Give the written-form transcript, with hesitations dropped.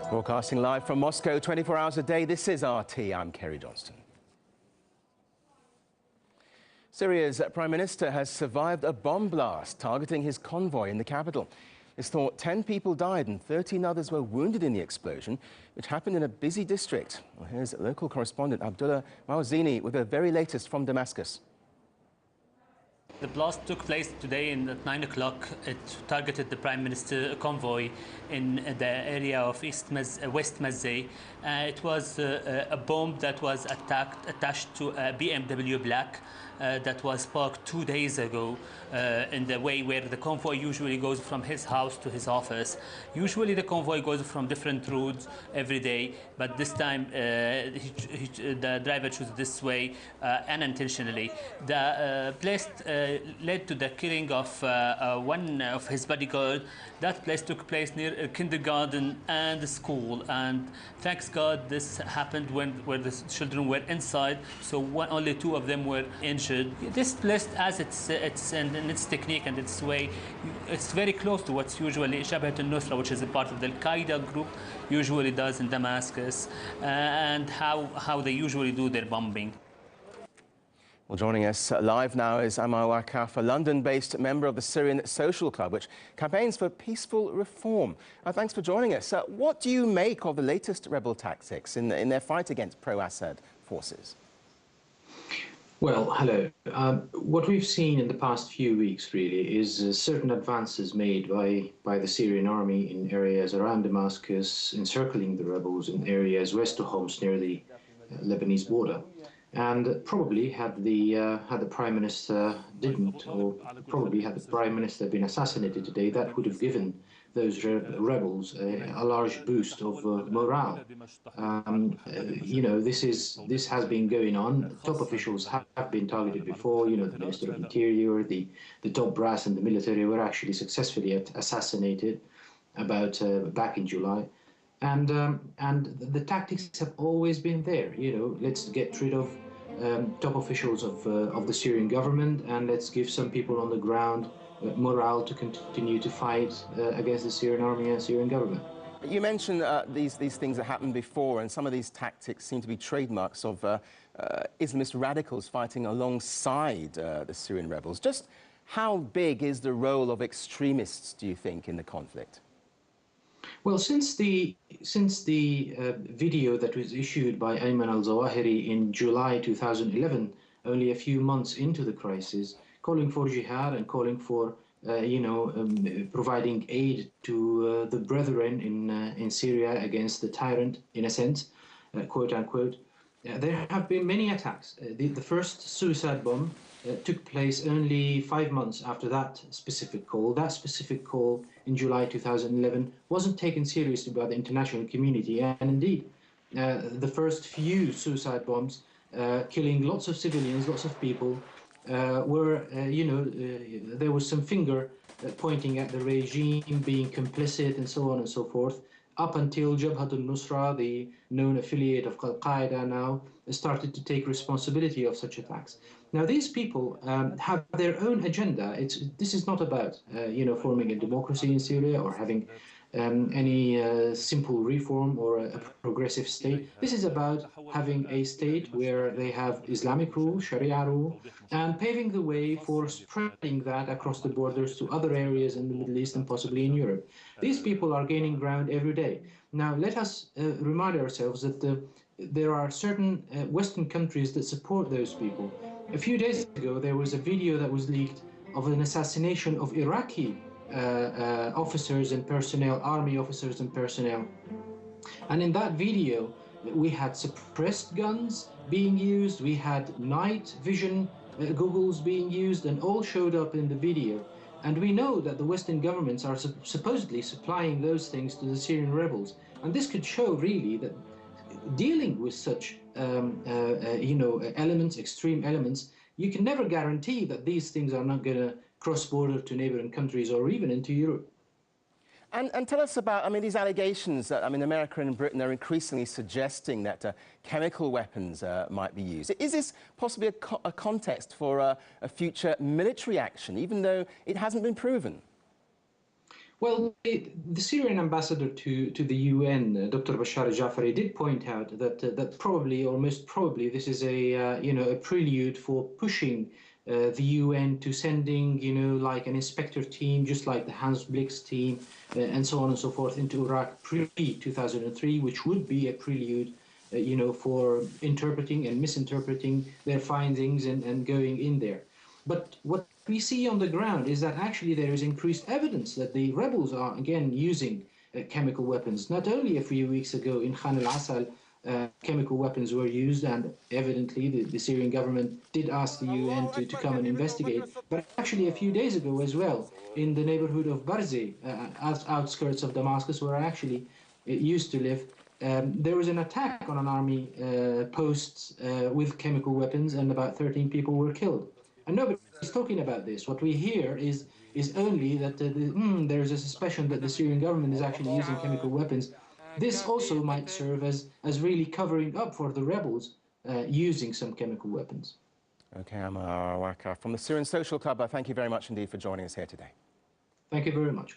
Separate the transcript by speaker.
Speaker 1: Broadcasting live from Moscow 24 hours a day, this is RT. I'm Kerry Johnston. Syria's Prime Minister has survived a bomb blast targeting his convoy in the capital. It's thought 10 people died and 13 others were wounded in the explosion, which happened in a busy district. Well, here's local correspondent Abdullah Mawzini with the very latest from Damascus.
Speaker 2: The blast took place today at 9 o'clock. It targeted the Prime Minister convoy in the area of West Mazzeh. It was a bomb that was attached to a BMW Black that was parked 2 days ago in the way where the convoy usually goes from his house to his office. Usually the convoy goes from different routes every day, but this time the driver chose this way unintentionally. The place led to the killing of one of his bodyguard. That place took place near a kindergarten and a school, and thanks God this happened where the children were inside, so only 2 of them were injured. This place, as it's in its technique and its way, it's very close to what's usually Jabhat al-Nusra, which is a part of the al-Qaeda group, usually does in Damascus, and how they usually do their bombing.
Speaker 1: Well, joining us live now is Ammar Waqqaf, a London-based member of the Syrian Social Club, which campaigns for peaceful reform. Thanks for joining us. What do you make of the latest rebel tactics in their fight against pro-Assad forces?
Speaker 3: Well, hello. What we've seen in the past few weeks, really, is certain advances made by the Syrian army in areas around Damascus, encircling the rebels in areas west of Homs near the Lebanese border. And probably had the Prime Minister didn't, or probably had the Prime Minister been assassinated today, that would have given those rebels a large boost of morale. You know, this has been going on. Top officials have been targeted before. You know, the Minister of Interior, the top brass in the military were actually successfully assassinated back in July. And the tactics have always been there. You know, let's get rid of top officials of the Syrian government, and let's give some people on the ground morale to continue to fight against the Syrian army and Syrian government.
Speaker 1: You mentioned these things that happened before, and some of these tactics seem to be trademarks of Islamist radicals fighting alongside the Syrian rebels. Just how big is the role of extremists, do you think, in the conflict?
Speaker 3: Well, since the video that was issued by Ayman al-Zawahiri in July 2011, only a few months into the crisis, calling for jihad and calling for providing aid to the brethren in Syria against the tyrant, in a sense, quote unquote, there have been many attacks. The first suicide bomb took place only 5 months after that specific call. That specific call in July 2011 wasn't taken seriously by the international community, and indeed the first few suicide bombs killing lots of civilians, lots of people, were, there was some finger pointing at the regime being complicit and so on and so forth, up until Jabhat al-Nusra, the known affiliate of al-Qaeda now, started to take responsibility of such attacks. Now, these people have their own agenda. This is not about, forming a democracy in Syria or having any simple reform or a progressive state. This is about having a state where they have Islamic rule, Sharia rule, and paving the way for spreading that across the borders to other areas in the Middle East and possibly in Europe. These people are gaining ground every day. Now, let us remind ourselves that there are certain Western countries that support those people. A few days ago, there was a video that was leaked of an assassination of Iraqi officers and personnel, army officers and personnel. And in that video, we had suppressed guns being used, we had night vision goggles being used, and all showed up in the video. And we know that the Western governments are supposedly supplying those things to the Syrian rebels. And this could show really that dealing with such elements, extreme elements, you can never guarantee that these things are not going to cross border to neighboring countries or even into Europe.
Speaker 1: And tell us about, these allegations that, America and Britain are increasingly suggesting that chemical weapons might be used. Is this possibly a context for a future military action, even though it hasn't been proven?
Speaker 3: Well, the Syrian ambassador to the UN, Dr. Bashar Jafari, did point out that probably, or most probably, this is a prelude for pushing the UN to sending like an inspector team, just like the Hans Blix team, and so on and so forth, into Iraq pre-2003, which would be a prelude, for interpreting and misinterpreting their findings and going in there. But what we see on the ground is that actually there is increased evidence that the rebels are again using chemical weapons. Not only a few weeks ago in Khan al-Assal, chemical weapons were used, and evidently the Syrian government did ask the UN to come and investigate. But actually a few days ago as well, in the neighborhood of Barzeh, outskirts of Damascus, where I actually used to live, there was an attack on an army post with chemical weapons, and about 13 people were killed. And nobody is talking about this. What we hear is only that there is a suspicion that the Syrian government is actually using chemical weapons. This also might serve as really covering up for the rebels using some chemical weapons.
Speaker 1: Okay, Ammar Waqqaf from the Syrian Social Club, thank you very much indeed for joining us here today.
Speaker 3: Thank you very much.